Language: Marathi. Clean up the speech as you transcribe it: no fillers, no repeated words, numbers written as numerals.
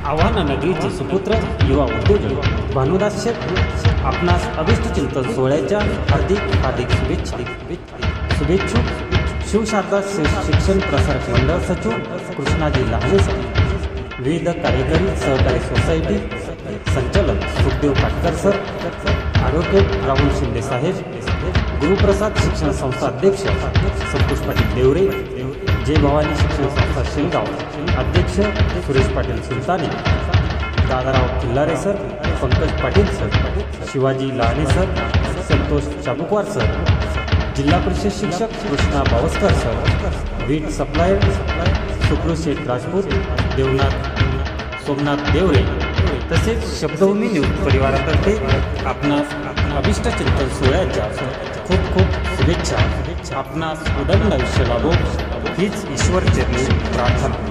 आव्हान नगरीचे सुपुत्र युवा उद्योजक भानुदास शेठ आपणास अभिष्ट चिंतन सोहळ्याच्या हार्दिक शुभेच्छुक शिवशारदा शिक्षण प्रसारक मंडळ सचिव कृष्णाजी लहाने सर, विविध कार्यकारी सहकारी सोसायटी संचालक सुखदेव पाटकर सर, ॲडव्होकेट राहुल शिंदे साहेब, गुरुप्रसाद शिक्षण संस्था अध्यक्ष संतोष पाटील देवरे, जय भवानी शिक्षण संस्था शेलगाव अध्यक्ष Suresh Patil Sultane, Dadarao Killare sir, Pankaj Patil sir, Shivaji Lahane sir, Santosh Chabukwar sir, Zilla Parishad शिक्षक कृष्णा बावस्कर सर, वीट सप्लायर सुखरू शेठ राजपूत, सोमनाथ देवरे तसेच शब्दभूमी न्यूज परिवारातर्फे आपणास अभिष्ट चिंतन सोहळ्याच्या खूप शुभेच्छा। आपणास उदंड आयुष्य लाभो हीच ईश्वर चरणी प्रार्थना।